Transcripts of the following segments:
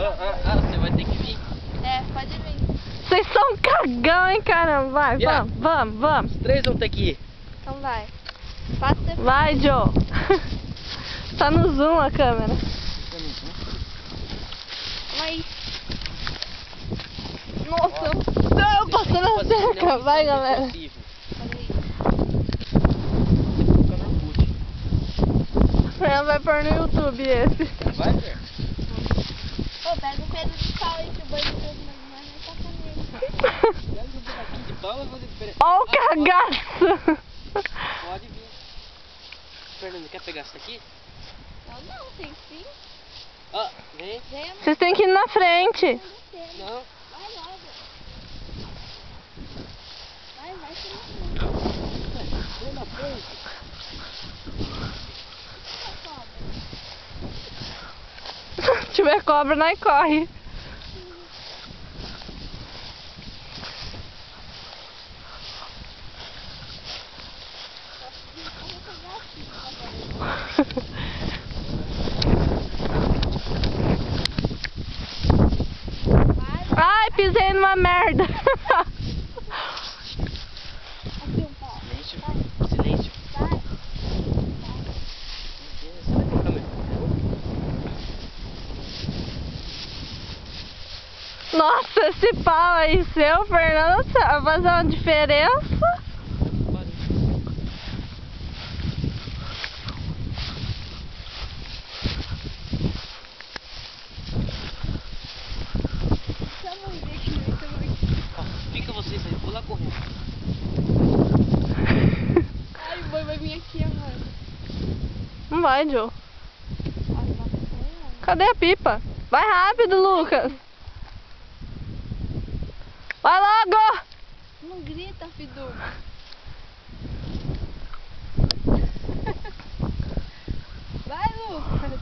Você vai ter que vir. É, pode vir. Vocês são um cagão, hein, caramba. Vai, Yeah. vamos. Os três vão ter que ir. Então vai. Passa. Vai, Joe. Tá no zoom a câmera. Mas... Nossa, não, passou na cerca. Vai, galera. Ela vai pôr no YouTube esse. Vai ver. Ô, pega um pedaço de pau aí que o banho todo mais não tá comigo. Pega um pedacinho de pau e fazer diferença. Ó o cagaço. Pode vir. Fernando, quer pegar isso daqui? Não, tem sim. Ó, vem. Vem, Vocês têm que ir na frente. Não. vai logo. Vai que não. Vem na frente. Se tiver cobra, nós corre. Ai, pisei numa merda. Aqui um pau. Silêncio. Vai. Nossa, esse pau aí seu, Fernando, vai fazer uma diferença. Fica vocês aí, vou lá correndo. Ai, o boi vai vir aqui agora. Não vai, Joe. Ai, vai correr. Cadê a pipa? Vai rápido, Lucas. Vai logo! Não grita, Fidu. Vai, Lucas.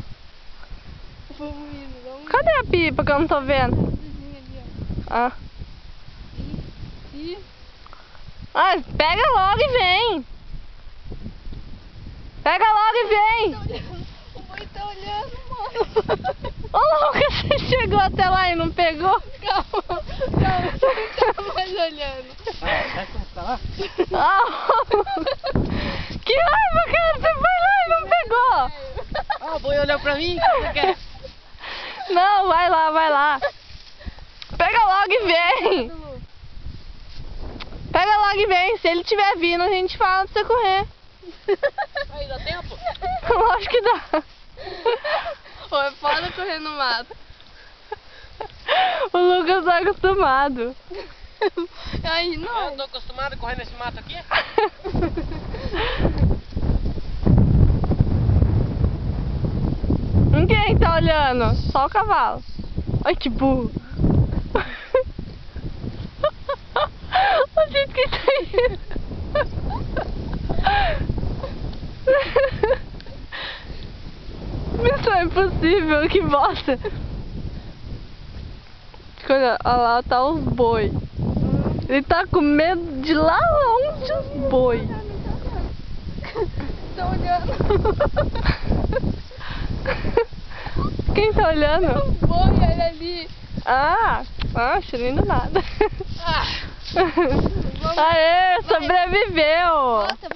Vamos indo. Cadê a pipa que eu não tô vendo? Ali, ó. Ah. Ih. Ai, pega logo e vem. Pega logo e vem. O boi tá olhando, mano. Ô, Lucas, você chegou até lá e não pegou? Calma, você não tá mais olhando. Vai começar lá? Ah, que raiva, cara, você foi lá e não pegou. Ah, o boi olhou pra mim, o que você quer? Não, vai lá. Pega logo e vem. Pega logo e vem. Se ele estiver vindo, a gente fala pra você correr. Aí, dá tempo? Lógico que dá. Ô, é foda correr no mato. O Lucas tá acostumado. Ai, não. Eu tô acostumado a correr nesse mato aqui. Ninguém tá olhando, só o cavalo. Ai, que burro. O jeito que tá indo. Missão impossível, que bosta. Olha lá, tá os boi. Ele tá com medo de lá longe os boi. Tô olhando. Quem tá olhando? O boi, olha ali. Ah, acho lindo nada. Ah. Aê, sobreviveu! Nossa,